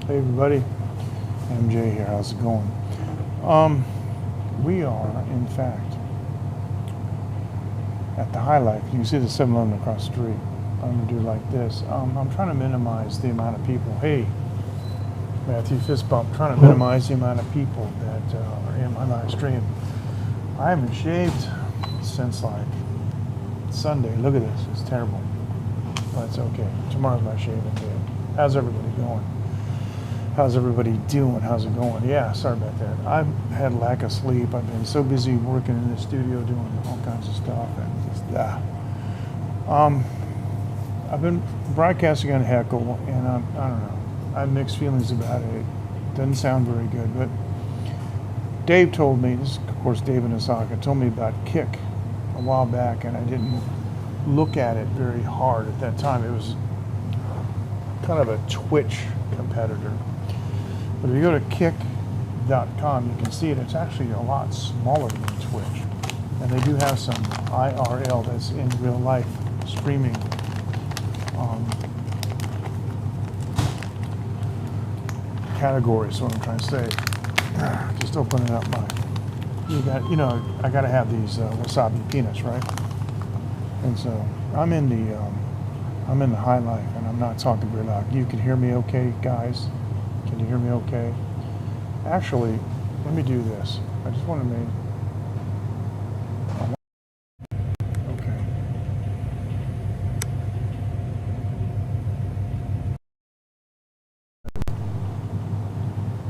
Hey everybody, MJ here. How's it going? We are, in fact, at the High Life. You can see the 7-Eleven across the street. I'm gonna do it like this. I'm trying to minimize the amount of people. Hey, Matthew Fist Bump. Trying to minimize the amount of people that are in my live stream. I haven't shaved since like Sunday. Look at this. It's terrible, but it's okay. Tomorrow's my shaving day. How's everybody going? How's everybody doing? How's it going? Yeah, sorry about that. I've had lack of sleep. I've been so busy working in the studio doing all kinds of stuff and just I've been broadcasting on Heckle, and I don't know. I have mixed feelings about it. It doesn't sound very good, but Dave told me, this is of course Dave in Osaka, told me about Kick a while back, and I didn't look at it very hard at that time. It was kind of a Twitch competitor. But if you go to kick.com, you can see it. It's actually a lot smaller than Twitch. And they do have some IRL, that's in real life streaming. Categories, what I'm trying to say. Just opening up my, I gotta have these wasabi peanuts, right? And so I'm in the High Life, and I'm not talking very loud. You can hear me okay, guys? Can you hear me okay? Actually, let me do this. I just want to make... Okay.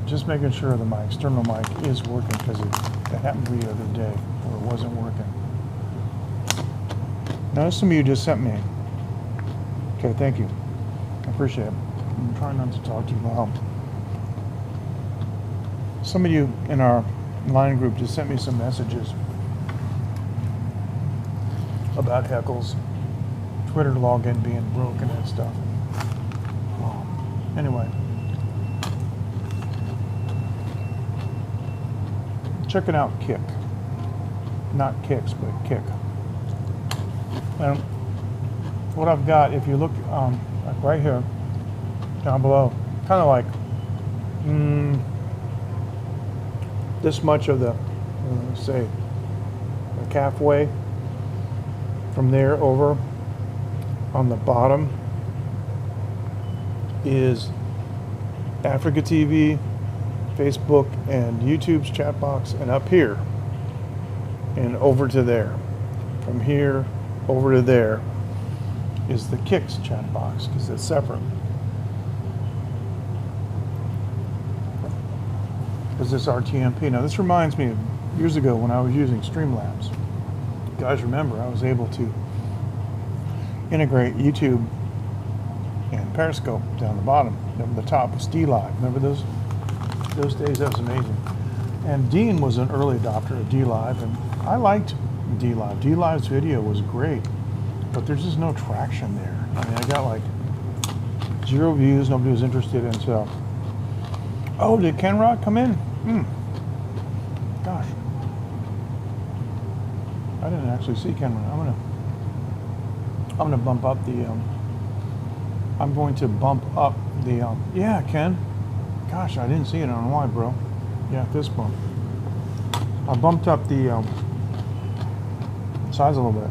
Just making sure that my external mic is working, because it happened to me the other day where it wasn't working. Now, some of you just sent me. Okay, thank you. I appreciate it. I'm trying not to talk too loud. Some of you in our line group just sent me some messages about Heckle's Twitter login being broken and stuff. Anyway, checking out Kick. Not Kicks, but Kick. And what I've got, if you look like right here, down below, kind of like this much of the, say, like halfway from there over on the bottom is Africa TV, Facebook, and YouTube's chat box, and up here and over to there. From here over to there is the Kicks chat box, because it's separate. Is this RTMP? Now this reminds me of years ago when I was using Streamlabs. You guys remember I was able to integrate YouTube and Periscope down the bottom. Up the top was D-Live. Remember those days? That was amazing. And Dean was an early adopter of D-Live, and I liked D-Live. D-Live's video was great, but there's just no traction there. I mean, I got like 0 views. Nobody was interested in so. Oh, did Ken Rock come in? Gosh. I didn't actually see Ken Rock. I'm gonna bump up the, yeah, Ken. Gosh, I didn't see it. I don't know why, bro. Yeah, fist bump. I bumped up the size a little bit.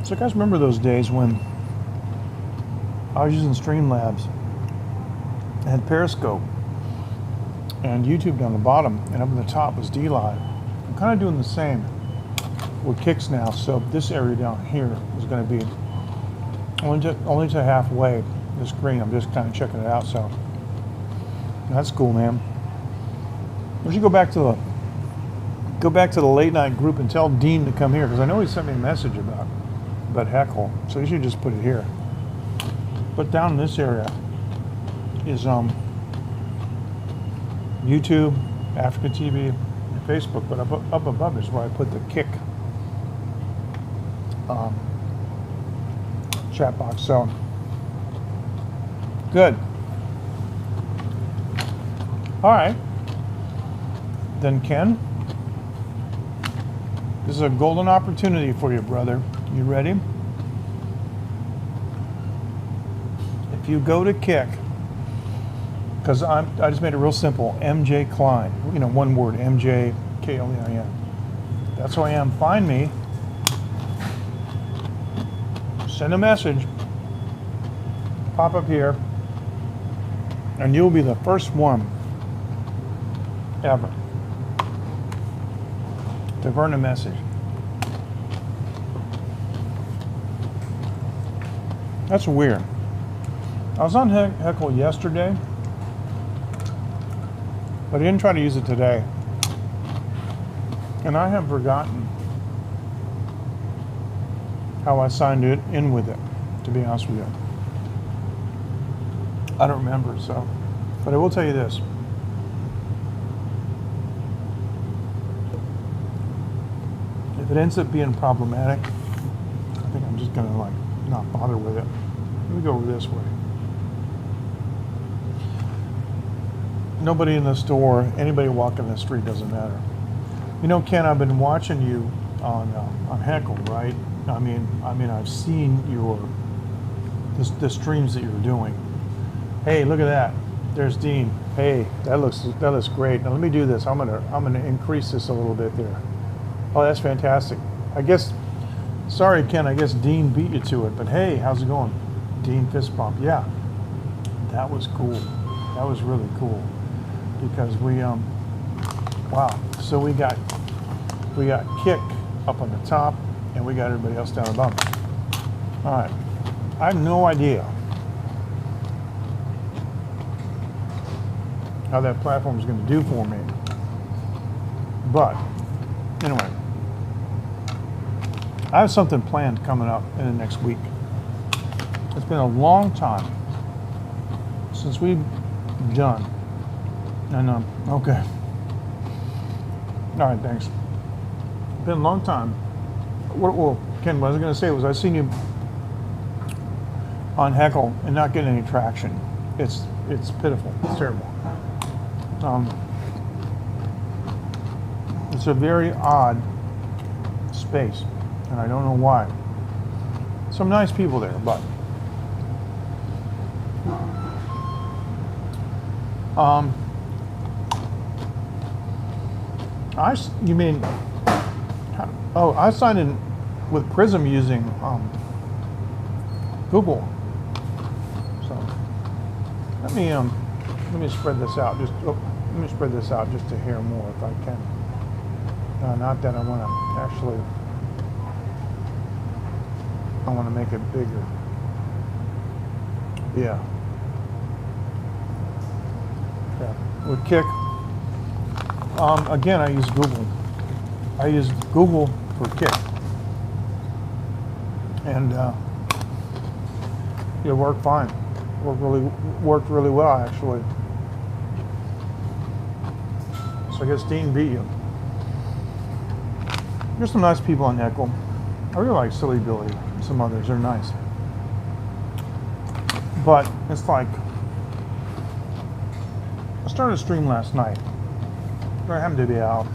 So you guys remember those days when I was using Streamlabs? I had Periscope and YouTube down the bottom, and up at the top was D-Live. I'm kind of doing the same with Kicks now, so this area down here is going to be only to halfway the screen. I'm just kind of checking it out, so that's cool, man. We should go back to the late night group and tell Dean to come here, because I know he sent me a message about Heckle, so you should just put it here. But down in this area is YouTube, Africa TV, and Facebook, but up above is where I put the Kick chat box. So good. All right, then Ken, this is a golden opportunity for you, brother. You ready? If you go to Kick because I just made it real simple. MJ Klein, you know, one word, MJ Klein. That's who I am. Find me, send a message, pop up here, and you'll be the first one ever to burn a message. That's weird. I was on Heckle yesterday, but I didn't try to use it today. And I have forgotten how I signed it in with it, to be honest with you. I don't remember, so. But I will tell you this. If it ends up being problematic, I think I'm just gonna like not bother with it. Let me go over this way. Nobody in the store, anybody walking the street, doesn't matter. You know, Ken, I've been watching you on Heckle, right? I mean, I've seen the streams that you're doing. Hey, look at that. There's Dean. Hey, that looks great. Now let me do this. I'm gonna increase this a little bit there. Oh, that's fantastic. I guess. Sorry, Ken. I guess Dean beat you to it. But hey, how's it going? Dean fist bump. Yeah, that was cool. That was really cool because we wow. So we got Kick up on the top, and we got everybody else down the bottom. All right. I have no idea how that platform is going to do for me. But anyway, I have something planned coming up in the next week. It's been a long time since we've done. And okay. All right, thanks. It's been a long time. Well, Ken, what I was going to say was I've seen you on Heckle and not getting any traction. It's pitiful. It's terrible. It's a very odd space, and I don't know why. Some nice people there, but you mean? Oh, I signed in with Prism using Google. So let me spread this out. Let me spread this out just to hear more if I can. Not that I want to actually. I want to make it bigger. Yeah. With Kick. Again, I use Google. I use Google for Kick, and it worked fine. Worked really well actually. So I guess Dean beat you. There's some nice people on Heckle. I really like Silly Billy and some others. They're nice. But it's like, I started a stream last night. I happened to be out.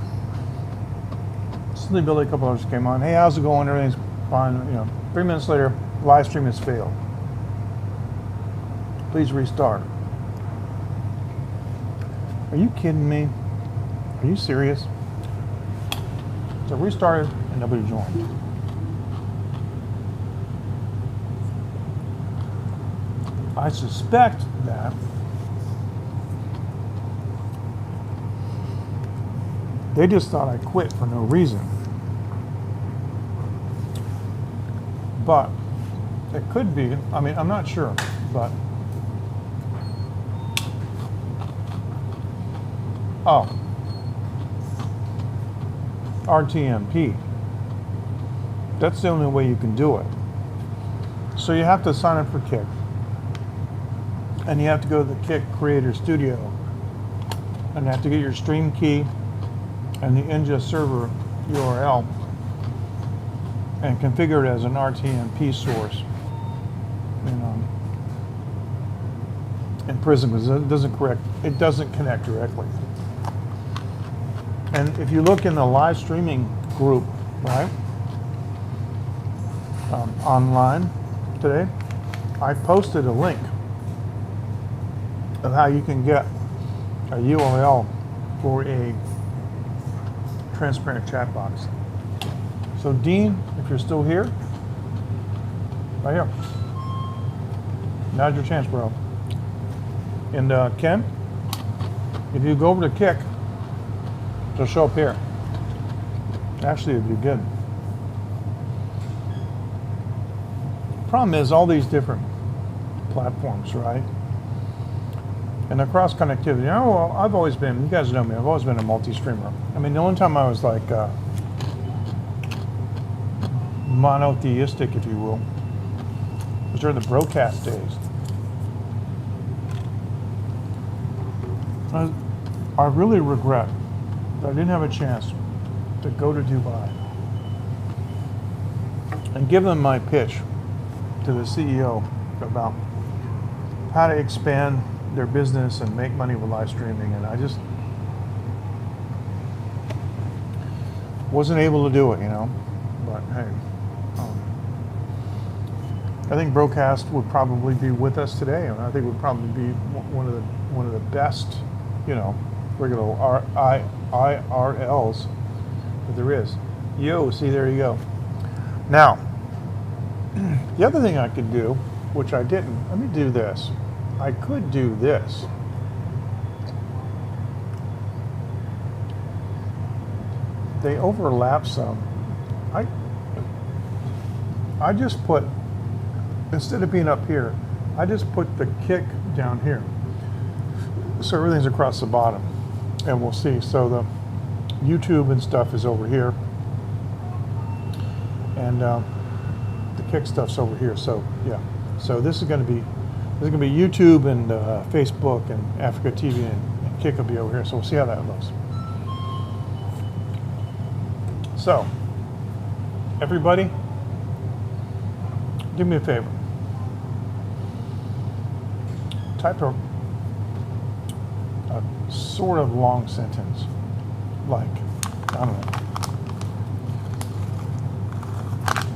Silly Billy, a couple others came on. Hey, how's it going? Everything's fine. You know, 3 minutes later, live stream has failed. Please restart. Are you kidding me? Are you serious? So restarted and nobody joined. I suspect that they just thought I quit for no reason. But it could be, I mean, I'm not sure, but oh, RTMP. That's the only way you can do it. So you have to sign up for Kick. And you have to go to the Kick Creator Studio. And you have to get your stream key and the ingest server URL and configure it as an RTMP source in Prism, because it doesn't connect directly. And if you look in the live streaming group, right, online today, I posted a link of how you can get a URL for a transparent chat box. So Dean, if you're still here, right here. Now's your chance, bro. And Ken, if you go over to Kick, it'll show up here. Actually, it'd be good. Problem is all these different platforms, right? And the cross connectivity. Oh, well, I've always been, you guys know me, I've always been a multi-streamer. I mean, the only time I was like monotheistic, if you will, was during the broadcast days. I really regret that I didn't have a chance to go to Dubai and give them my pitch to the CEO about how to expand their business and make money with live streaming, and I just wasn't able to do it, you know. But hey, I think broadcast would probably be with us today, and I think it would probably be one of the best, you know, regular IRLs that there is. Yo, see, there you go. Now, the other thing I could do, which I didn't, let me do this. I could do this. They overlap some. I just put, instead of being up here, I just put the Kick down here. So everything's across the bottom. And we'll see. So the YouTube and stuff is over here. And the Kick stuff's over here. So yeah. So this is going to be YouTube and Facebook and Africa TV, and Kick will be over here. So we'll see how that looks. So everybody, do me a favor. Type a sort of long sentence, like, I don't know,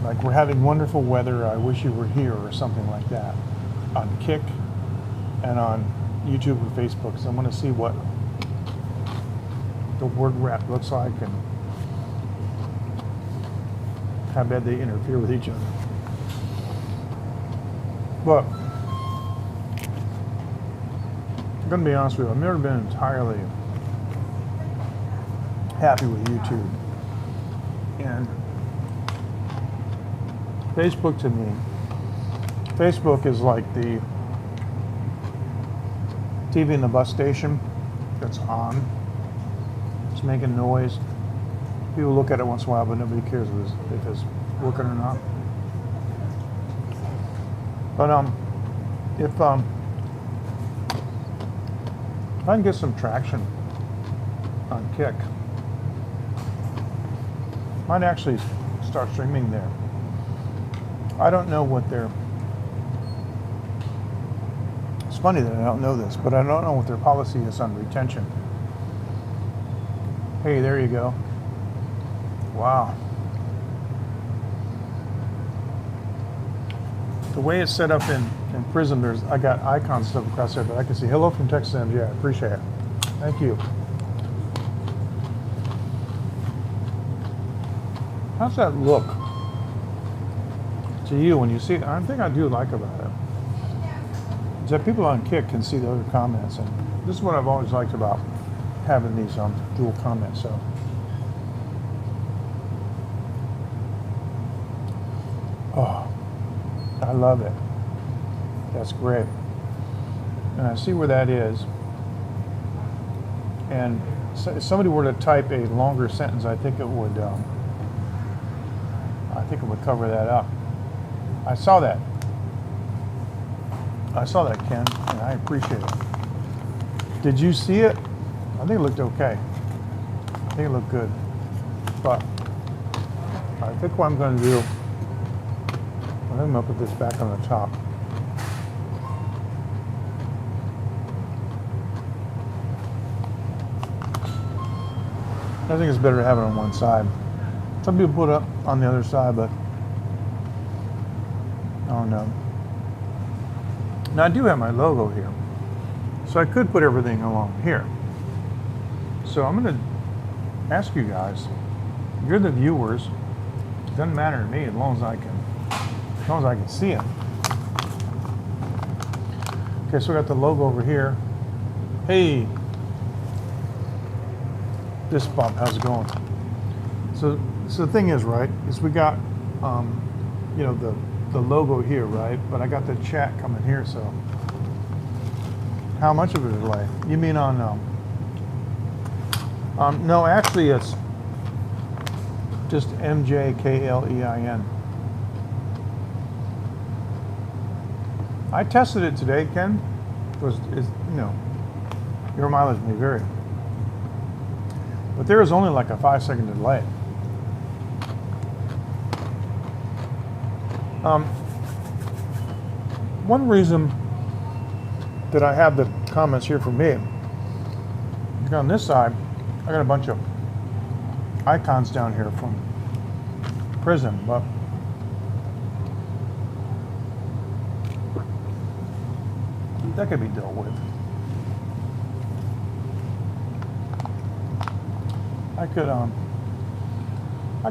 like, we're having wonderful weather, I wish you were here, or something like that, on Kick and on YouTube and Facebook. So I'm going to see what the word wrap looks like and how bad they interfere with each other. But I'm going to be honest with you, I've never been entirely happy with YouTube. And Facebook, to me, Facebook is like the TV in the bus station that's on. It's making noise. People look at it once in a while, but nobody cares if it's working or not. But if I can get some traction on Kick, I might actually start streaming there. I don't know what their, it's funny that I don't know this, but I don't know what their policy is on retention. Hey, there you go. Wow. The way it's set up in Prism, I got icons stuff across there, but I can see hello from Texas MJ. I appreciate it. Thank you. How's that look to you when you see it? I think I do like about it is that people on Kick can see the other comments, and this is what I've always liked about having these dual comments. So, oh, I love it. That's great. And I see where that is. And so if somebody were to type a longer sentence, I think it would cover that up. I saw that. Ken, and I appreciate it. Did you see it? I think it looked okay. I think it looked good. But I think what I'm going to do, I'm going to put this back on the top. I think it's better to have it on one side. Some people put it up on the other side, but I don't know. Now I do have my logo here. So I could put everything along here. So I'm going to ask you guys, you're the viewers, it doesn't matter to me as long as I can see it. Okay, so we got the logo over here. Hey, this bump, how's it going? So the thing is, right, is we got, you know, the logo here, right? But I got the chat coming here, so how much of a delay? You mean on, no, actually it's just MJKLEIN. I tested it today, Ken. You know, your mileage may vary. But there is only like a 5-second delay. One reason that I have the comments here for me, on this side, I got a bunch of icons down here from prison, but that could be dealt with. I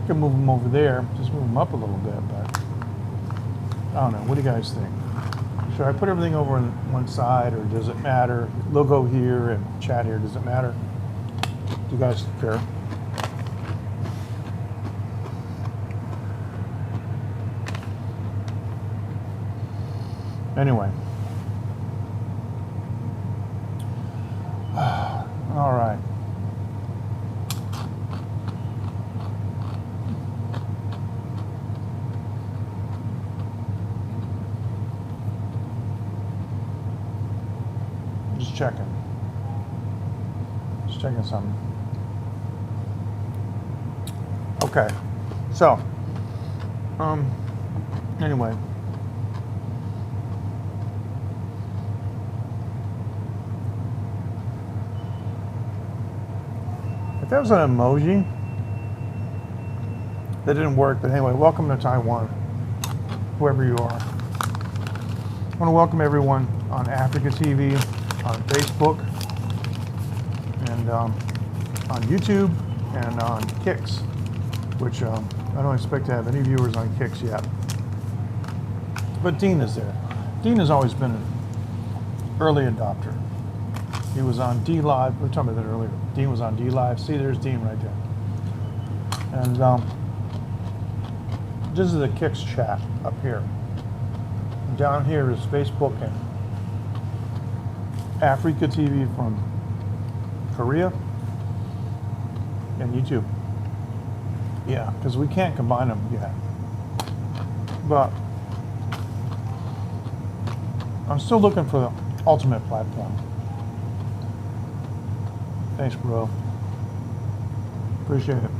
could move them over there, just move them up a little bit, but I don't know. What do you guys think? Should I put everything over on one side, or does it matter? Logo here and chat here, does it matter? Do you guys care? Anyway. All right. Just checking something. Okay, so anyway, if that was an emoji, that didn't work. But anyway, welcome to Taiwan, whoever you are. I want to welcome everyone on Africa TV, on Facebook, and on YouTube, and on Kicks, which I don't expect to have any viewers on Kicks yet. But Dean is there. Dean has always been an early adopter. He was on D Live. We were talking about that earlier. Dean was on D Live. See, there's Dean right there. And this is the Kicks chat up here. And down here is Facebook and Africa TV from Korea and YouTube. Yeah, because we can't combine them yet. But I'm still looking for the ultimate platform. Thanks, bro. Appreciate it.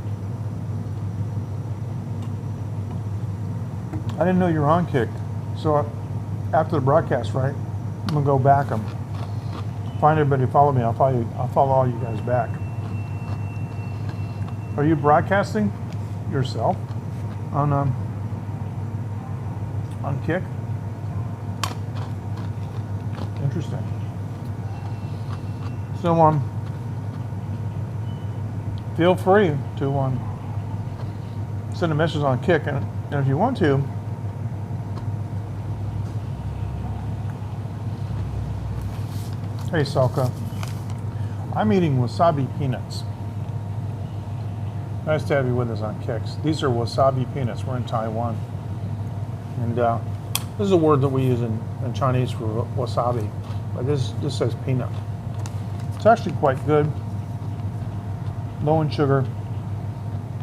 I didn't know you were on Kick. So after the broadcast, right, I'm going to go back and find everybody to follow me. I'll follow all you guys back. Are you broadcasting yourself on Kick? Interesting. So feel free to send a message on Kick, and if you want to, hey Salka, I'm eating wasabi peanuts. Nice to have you with us on Kicks. These are wasabi peanuts. We're in Taiwan, and this is a word that we use in Chinese for wasabi, but this says peanut. It's actually quite good. Low in sugar,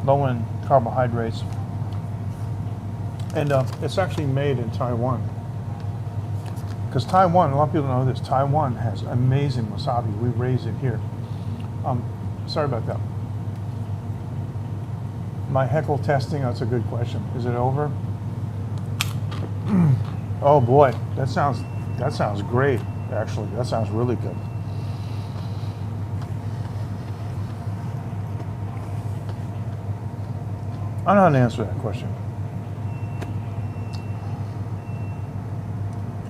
low in carbohydrates, and it's actually made in Taiwan. Because Taiwan, a lot of people don't know this, Taiwan has amazing wasabi. We raise it here. Sorry about that. My heckle testing, that's a good question. Is it over? Oh boy, that sounds great, actually. That sounds really good. I don't know how to answer that question.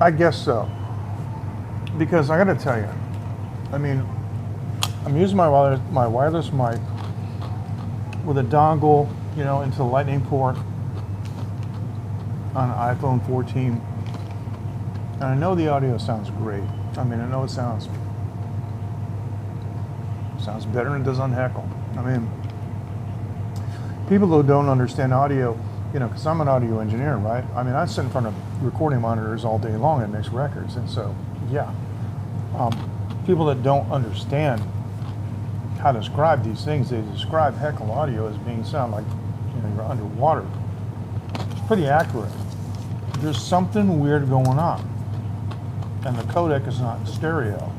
I guess so. Because I got to tell you, I mean, I'm using my wireless mic with a dongle, into the lightning port on an iPhone 14. And I know the audio sounds great. I mean, I know it sounds better than it does on Heckle. I mean, people who don't understand audio, because I'm an audio engineer, right? I mean, I sit in front of recording monitors all day long and mix records. And so, yeah, people that don't understand how to describe these things, they describe Heckle audio as being sound like, you're underwater. It's pretty accurate. There's something weird going on. And the codec is not stereo.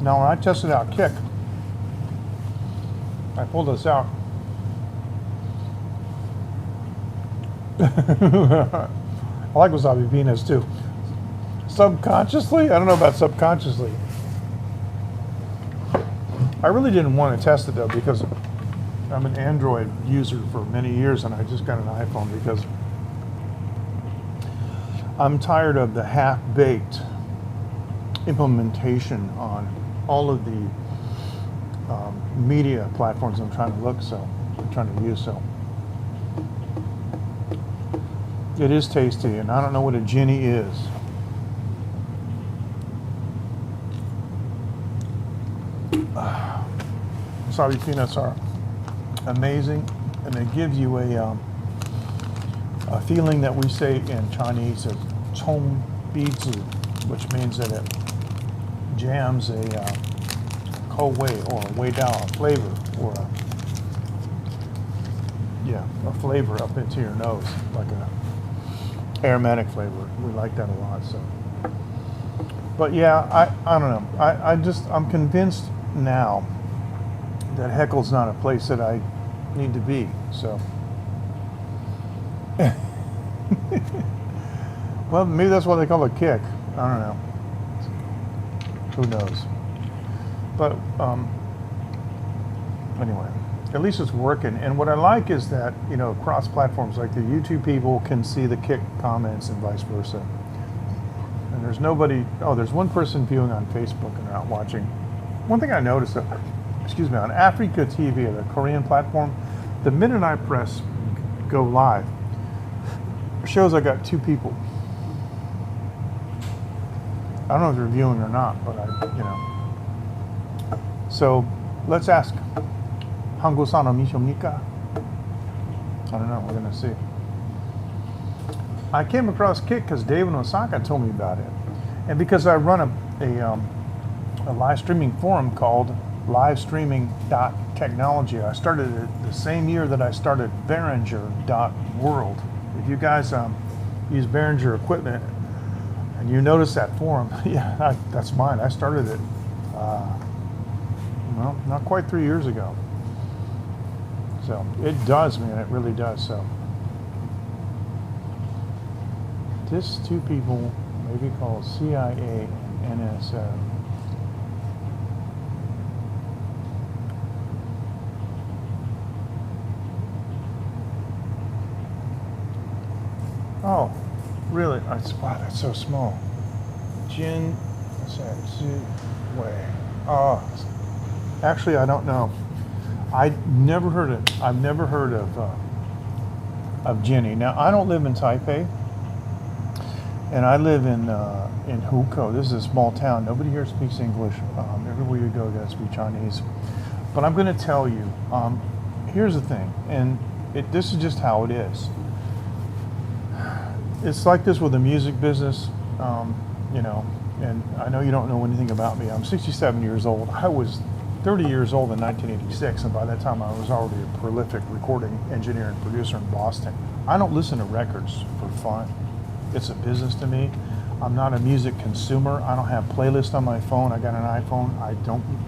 Now, when I tested out Kick, I pulled this out. I like wasabi peanuts too. Subconsciously, I don't know about subconsciously. I really didn't want to test it though because I'm an Android user for many years and I just got an iPhone because I'm tired of the half-baked implementation on all of the media platforms I'm trying to use. So it is tasty, and I don't know what a Ginny is. Wasabi peanuts are amazing, and they give you a feeling that we say in Chinese as 葱逼子, which means that it jams a kou wei or a wei dao, a flavor, or a flavor up into your nose, like a aromatic flavor. We like that a lot. So, but yeah, I don't know. I'm convinced now that Heckle's not a place that I need to be. So, well, maybe that's why they call it Kick. I don't know. Who knows? But anyway, at least it's working. And what I like is that, across platforms like the YouTube people can see the Kick comments and vice versa. And there's nobody, there's one person viewing on Facebook and not watching. One thing I noticed, on Africa TV, the Korean platform, the minute I press go live, it shows I got 2 people. I don't know if they're viewing or not, but So let's ask. Hango-san no Mishomika? I don't know, we're gonna see. I came across Kick because David Osaka told me about it. And because I run a live streaming forum called livestreaming.technology. I started it the same year that I started Behringer.world. If you guys use Behringer equipment and you notice that forum, yeah, that's mine. I started it, not quite 3 years ago. So it does, man, it really does. So this 2 people may be called CIA and NSO. Oh, really? Wow, that's so small. Jin, what's that? Wei. Oh, actually, I don't know. I've never heard of Jenny. Now, I don't live in Taipei, and I live in Hukou. This is a small town. Nobody here speaks English. Everywhere you go, you got to speak Chinese. But I'm going to tell you. Here's the thing, and this is just how it is. It's like this with the music business, and I know you don't know anything about me. I'm 67 years old. I was 30 years old in 1986, and by that time I was already a prolific recording engineer and producer in Boston. I don't listen to records for fun. It's a business to me. I'm not a music consumer. I don't have playlists on my phone. I got an iPhone.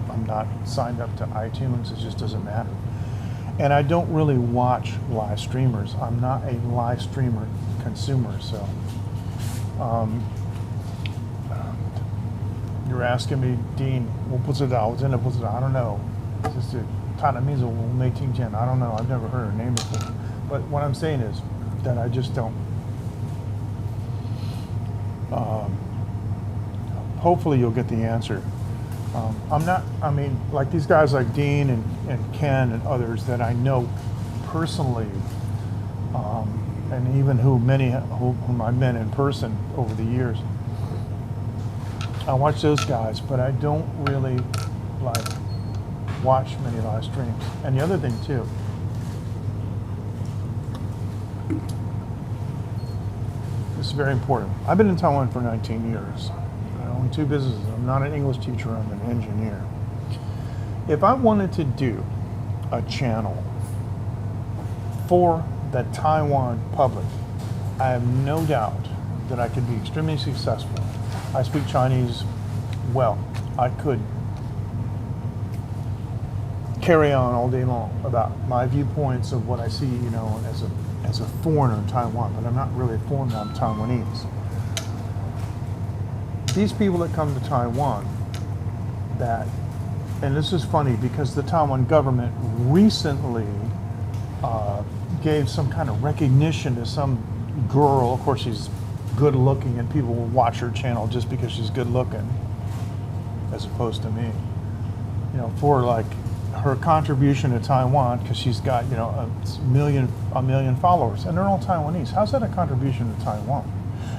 I'm not signed up to iTunes. It just doesn't matter. And I don't really watch live streamers. I'm not a live streamer consumer, so you're asking me, Dean, I don't know. It's just means I don't know. I've never heard her name before. But what I'm saying is that I just don't. Hopefully you'll get the answer I'm not, I mean, like these guys like Dean and Ken and others that I know personally, and even whom I met in person over the years. I watch those guys, but I don't really like watch many live streams. And the other thing too, this is very important. I've been in Taiwan for 19 years. I own 2 businesses. I'm not an English teacher, I'm an engineer. If I wanted to do a channel for the Taiwan public, I have no doubt that I could be extremely successful. I speak Chinese well. I could carry on all day long about my viewpoints of what I see, you know, as a foreigner in Taiwan, but I'm not really a foreigner, I'm Taiwanese. These people that come to Taiwan, and this is funny because the Taiwan government recently gave some kind of recognition to some girl. Of course, she's good looking and people will watch her channel just because she's good looking, as opposed to me. You know, for like her contribution to Taiwan, because she's got, you know, a million followers, and they're all Taiwanese. How's that a contribution to Taiwan?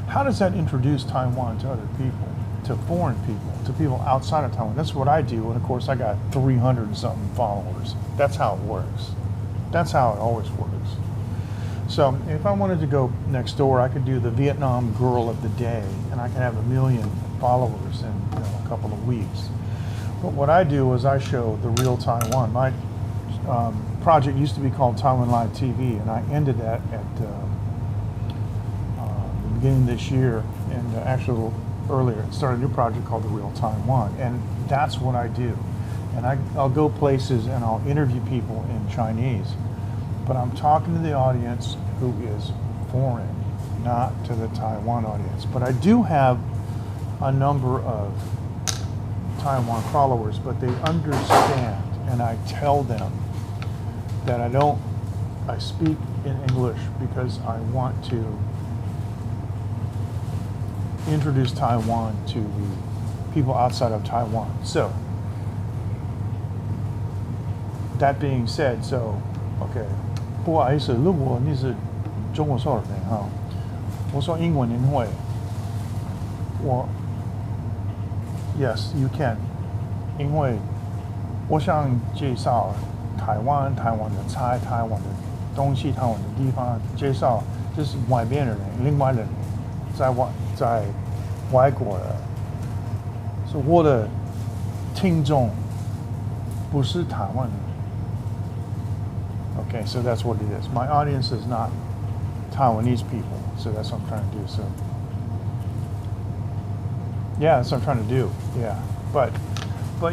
How does that introduce Taiwan to other people, to foreign people, to people outside of Taiwan? That's what I do, and of course I got 300 and something followers. That's how it works. That's how it always works. So if I wanted to go next door, I could do the Vietnam Girl of the Day, and I can have 1 million followers in, you know, a couple of weeks. But what I do is I show the real Taiwan. My project used to be called Taiwan Live TV, and I ended that at the beginning of this year, and actually a little earlier, started a new project called The Real Taiwan, and that's what I do. And I'll go places and I'll interview people in Chinese, but I'm talking to the audience who is foreign, not to the Taiwan audience. But I do have a number of Taiwan followers, but they understand, and I tell them that I speak in English because I want to introduce Taiwan to the people outside of Taiwan. So, that being said, okay, 不好意思，如果你是中国说的人哈，我说英文您会，Yes, you can， 因为我想介绍台湾的菜、台湾的东西、台湾的地方，介绍就是外边的人、另外的人，在外国的，所以我的听众不是台湾人。Okay, so that's what it is. My audience is not Taiwanese people, so that's what I'm trying to do. So, yeah, that's what I'm trying to do. Yeah, but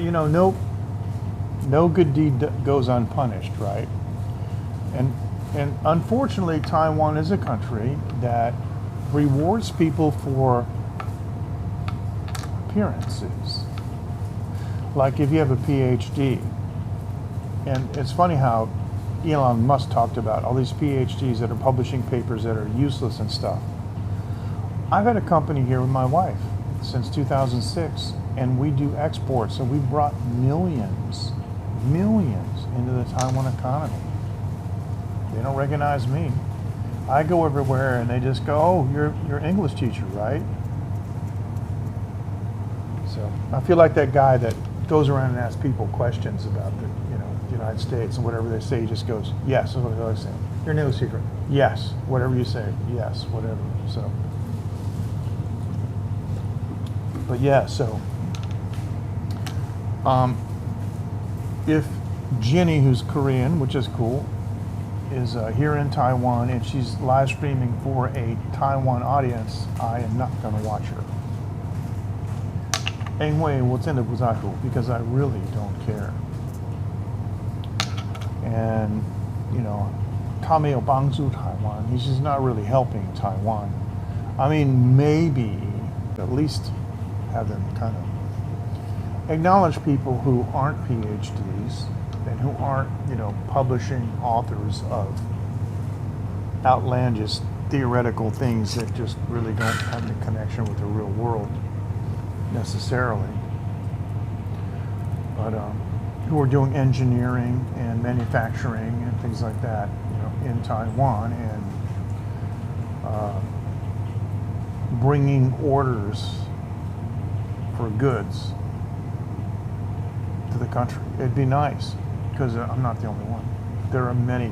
you know, no good deed goes unpunished, right? And unfortunately, Taiwan is a country that rewards people for appearances. Like if you have a PhD, and it's funny how Elon Musk talked about all these PhDs that are publishing papers that are useless and stuff. I've had a company here with my wife since 2006, and we do exports, so we brought millions into the Taiwan economy. They don't recognize me. I go everywhere and they just go, oh, you're an English teacher, right? So I feel like that guy that goes around and asks people questions about the United States, and whatever they say, he just goes, yes, that's what I always say. You're an English teacher. Yes. Whatever you say. Yes. Whatever. So, but yeah, so if Jenny, who's Korean, which is cool, is here in Taiwan and she's live streaming for a Taiwan audience, I am not going to watch her. 因为我真的不在乎, because I really don't care. And, you know, 他没有帮助 Taiwan. He's just not really helping Taiwan. I mean, maybe at least have them kind of acknowledge people who aren't PhDs and who aren't, you know, publishing authors of outlandish theoretical things that just really don't have any connection with the real world necessarily. but who are doing engineering and manufacturing and things like that, in Taiwan, and bringing orders for goods to the country. It'd be nice, because I'm not the only one. There are many,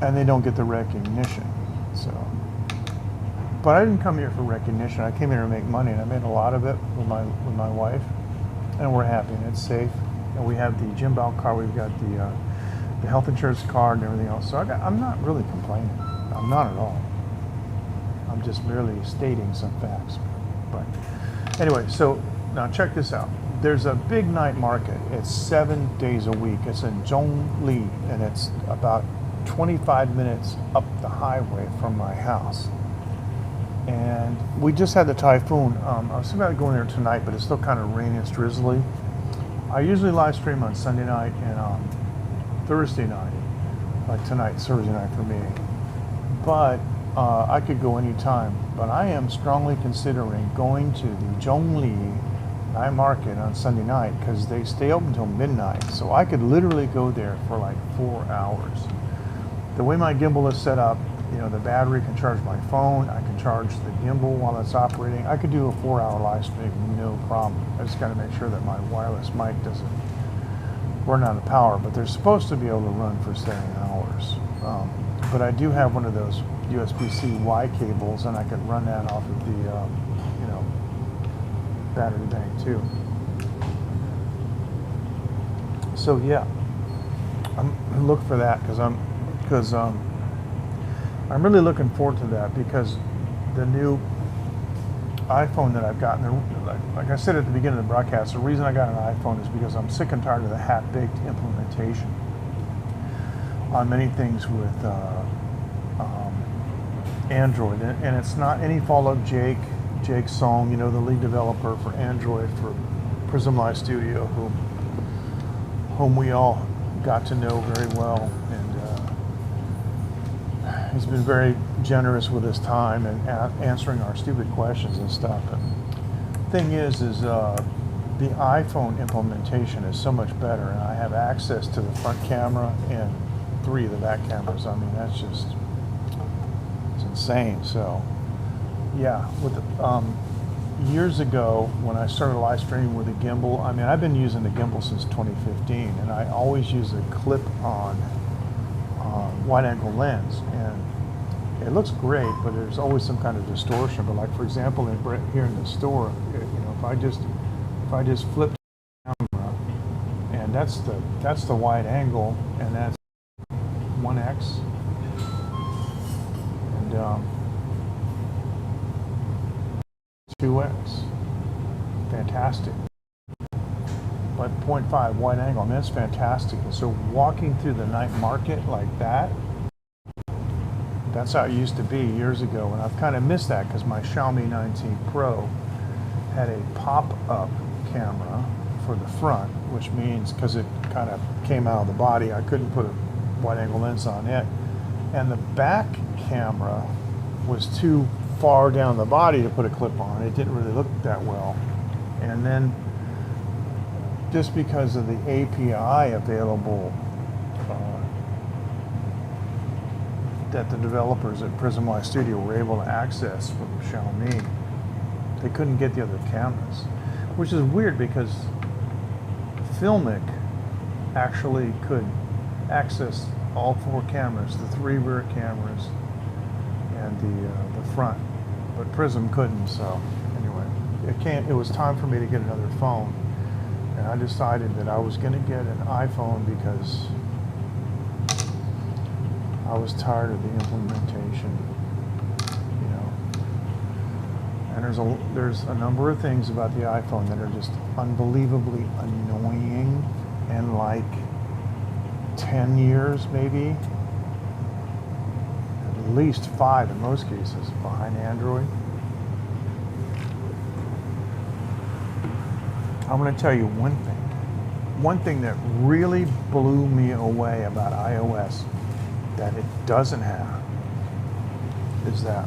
and they don't get the recognition. So, but I didn't come here for recognition. I came here to make money, and I made a lot of it with my wife, and we're happy, and it's safe. And we have the Jimbao card. We've got the health insurance card and everything else. So I'm not really complaining. I'm not at all. I'm just merely stating some facts. But anyway, so now check this out. There's a big night market. It's 7 days a week. It's in Zhongli, and it's about 25 minutes up the highway from my house. And we just had the typhoon. I was thinking about going there tonight, but it's still kind of rainy. It's drizzly. I usually live stream on Sunday night and on Thursday night, like tonight's Thursday night for me. But I could go anytime. But I am strongly considering going to the Zhongli night market on Sunday night, because they stay open until midnight. So I could literally go there for like 4 hours. The way my gimbal is set up, the battery can charge my phone. I can charge the gimbal while it's operating. I could do a 4-hour live stream, no problem. I just got to make sure that my wireless mic doesn't run out of power. But they're supposed to be able to run for 7 hours. But I do have one of those USB-C Y cables, and I could run that off of the battery bank too. So yeah, look for that, because I'm really looking forward to that, because the new iPhone that I've gotten, like I said at the beginning of the broadcast, the reason I got an iPhone is because I'm sick and tired of the half-baked implementation on many things with Android. And it's not any fault of Jake Song, the lead developer for Android for Prism Live Studio, whom we all got to know very well, and he's been very generous with his time and answering our stupid questions and stuff. And the thing is the iPhone implementation is so much better, and I have access to the front camera and 3 of the back cameras. I mean, it's insane. So yeah, with years ago when I started live streaming with a gimbal, I mean, I've been using the gimbal since 2015, and I always use a clip-on wide-angle lens, and it looks great, but there's always some kind of distortion. But like, for example, here in the store, if I just flip the camera, and that's the wide angle, and that's 1x, and 2x, fantastic. But 0.5 wide angle, I mean, that's fantastic. And so walking through the night market like that, that's how it used to be years ago. And I've kind of missed that, because my Xiaomi 19 Pro had a pop-up camera for the front, which means, because it kind of came out of the body, I couldn't put a wide angle lens on it. And the back camera was too far down the body to put a clip on. It didn't really look that well. And then just because of the API available that the developers at Prism Live Studio were able to access from Xiaomi, they couldn't get the other cameras, which is weird, because Filmic actually could access all 4 cameras, the 3 rear cameras and the front, but Prism couldn't. So anyway, it was time for me to get another phone, and I decided that I was going to get an iPhone, because I was tired of the implementation, and there's a number of things about the iPhone that are just unbelievably annoying, and like 10 years maybe, at least 5 in most cases, behind Android. I'm going to tell you one thing that really blew me away about iOS that it doesn't have is that,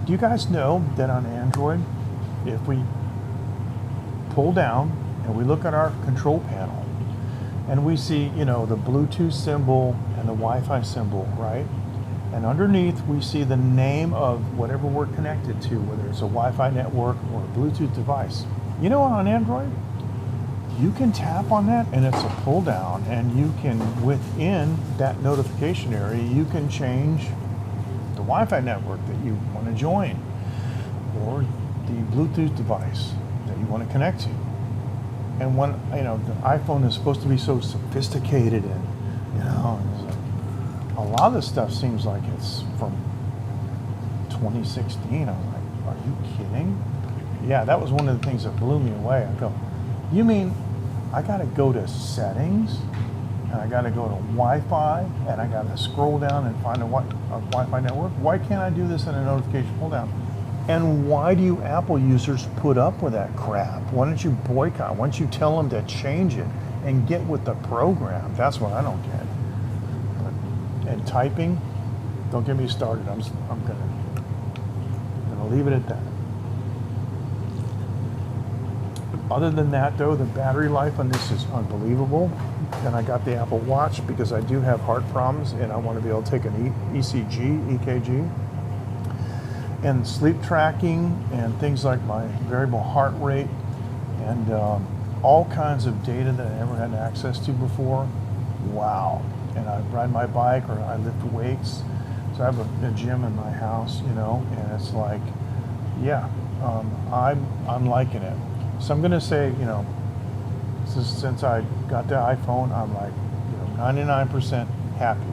do you guys know that on Android, if we pull down and we look at our control panel and we see, the Bluetooth symbol and the Wi-Fi symbol, right? And underneath we see the name of whatever we're connected to, whether it's a Wi-Fi network or a Bluetooth device. On Android, you can tap on that and it's a pull down, and you can, within that notification area, you can change the Wi-Fi network that you want to join or the Bluetooth device that you want to connect to. And when, the iPhone is supposed to be so sophisticated and, it's like, a lot of this stuff seems like it's from 2016. I was like, are you kidding? Yeah, that was one of the things that blew me away. I go, you mean I got to go to settings and I got to go to Wi-Fi and I got to scroll down and find a Wi-Fi network? Why can't I do this in a notification pull down? And why do you Apple users put up with that crap? Why don't you boycott? Why don't you tell them to change it and get with the program? That's what I don't get. And typing, don't get me started. I'm gonna leave it at that. Other than that, though, the battery life on this is unbelievable. And I got the Apple Watch because I do have heart problems and I want to be able to take an EKG. And sleep tracking and things like my variable heart rate and all kinds of data that I never had access to before. Wow. And I ride my bike or I lift weights. So I have a gym in my house, and it's like, yeah, I'm liking it. So I'm going to say, since I got the iPhone, I'm like, 99% happy.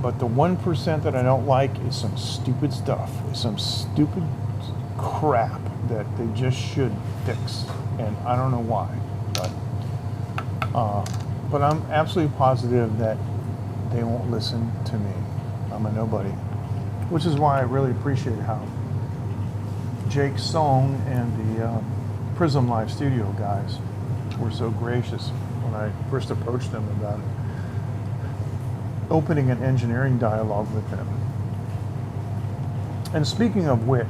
But the 1% that I don't like is some stupid stuff. Some stupid crap that they just should fix. And I don't know why. But I'm absolutely positive that they won't listen to me. I'm a nobody. Which is why I really appreciate how Jake Song and the Prism Live Studio guys were so gracious when I first approached them about opening an engineering dialogue with them. And speaking of which,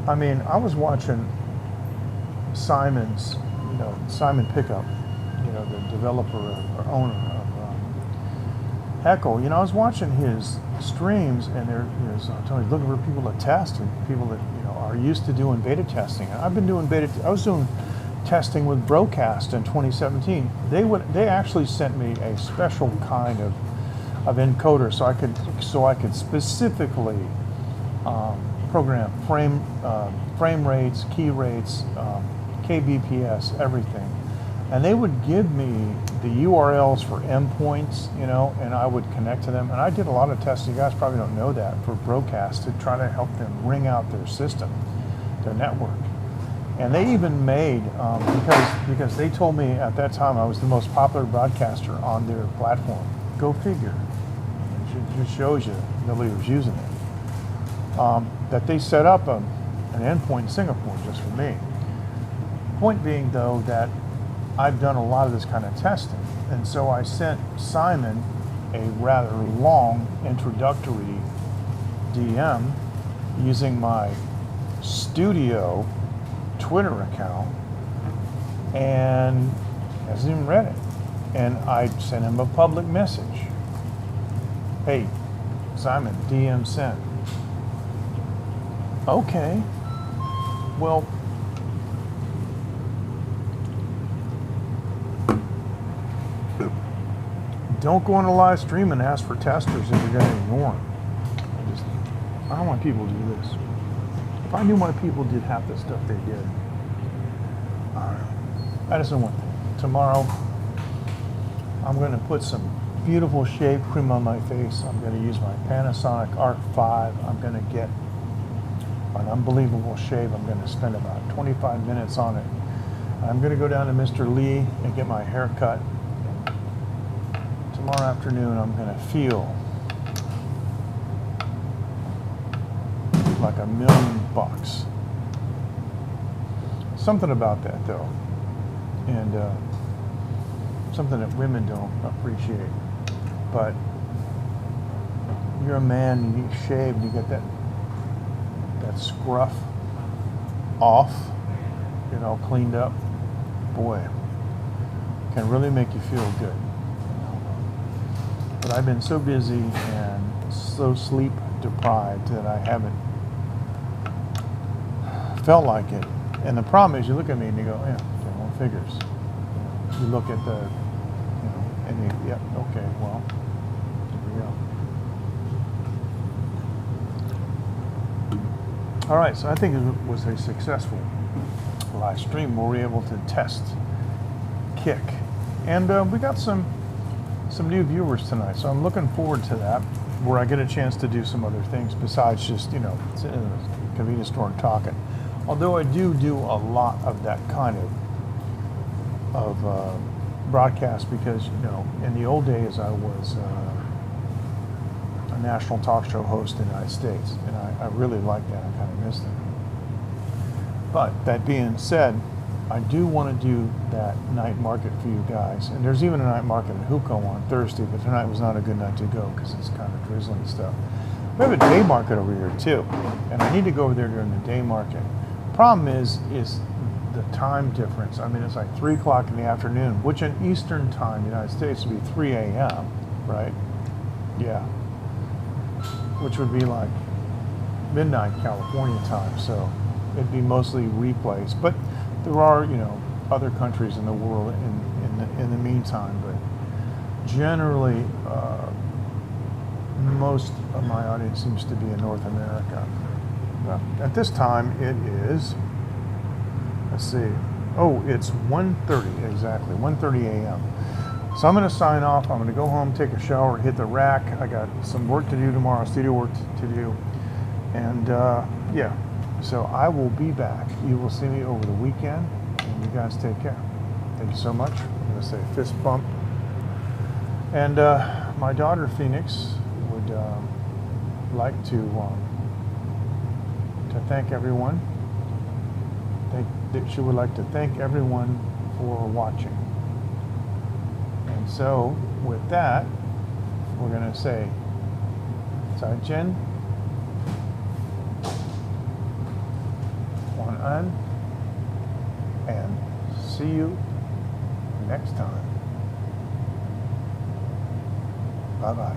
I was watching Simon's, Simon Pickup, the developer or owner of Heckle. I was watching his streams, and he's looking for people to test and people that are used to doing beta testing. And I've been doing I was doing testing with Broadcast in 2017. They actually sent me a special kind of encoder so I could specifically program frame rates, key rates, kbps, everything. And they would give me the URLs for endpoints, and I would connect to them. And I did a lot of testing. You guys probably don't know that, for Broadcast, to try to help them ring out their system, their network. And they even made, because they told me at that time I was the most popular broadcaster on their platform. Go figure. It just shows you nobody was using it. That they set up an endpoint in Singapore just for me. Point being, though, that I've done a lot of this kind of testing. And so I sent Simon a rather long introductory DM using my studio Twitter account, and hasn't even read it. And I sent him a public message. Hey, Simon, DM sent. Okay. Well, don't go on a live stream and ask for testers if you're going to ignore them. I don't want people to do this. If I knew my people did half the stuff they did. I just know one thing. Tomorrow, I'm going to put some beautiful shave cream on my face. I'm going to use my Panasonic Arc 5. I'm going to get an unbelievable shave. I'm going to spend about 25 minutes on it. I'm going to go down to Mr. Lee and get my hair cut. Tomorrow afternoon, I'm going to feel like $1 million. Something about that, though, and something that women don't appreciate. But you're a man, you get shaved, you get that scruff off, get all cleaned up, boy, can really make you feel good. But I've been so busy and so sleep deprived that I haven't felt like it. And the problem is, you look at me and you go, yeah, okay, well, figures. You look at the, and you, yeah, okay, well, here we go. All right, so I think it was a successful live stream where we were able to test Kick. And we got some new viewers tonight, so I'm looking forward to that, where I get a chance to do some other things besides just, sitting in a convenience store and talking. Although I do a lot of that kind of broadcast because, in the old days I was a national talk show host in the United States, and I really liked that. I kind of missed it. But that being said, I do want to do that night market for you guys. And there's even a night market in Huco on Thursday, but tonight was not a good night to go because it's kind of drizzling and stuff. We have a day market over here too, and I need to go over there during the day market. Problem is the time difference. I mean, it's like 3 o'clock in the afternoon, which in Eastern time, United States, would be 3 a.m., right? Yeah. Which would be like midnight California time, so it'd be mostly replays. But there are, other countries in the world in the meantime, but generally, most of my audience seems to be in North America. At this time, it is, let's see, it's 1:30, exactly, 1:30 a.m. So I'm going to sign off. I'm going to go home, take a shower, hit the rack. I got some work to do tomorrow, studio work to do. And, yeah, so I will be back. You will see me over the weekend, and you guys take care. Thank you so much. I'm going to say fist bump. And my daughter, Phoenix, would like to thank everyone. She would like to thank everyone for watching. And so, with that, we're going to say, 再见, 晚安, and see you next time. Bye-bye.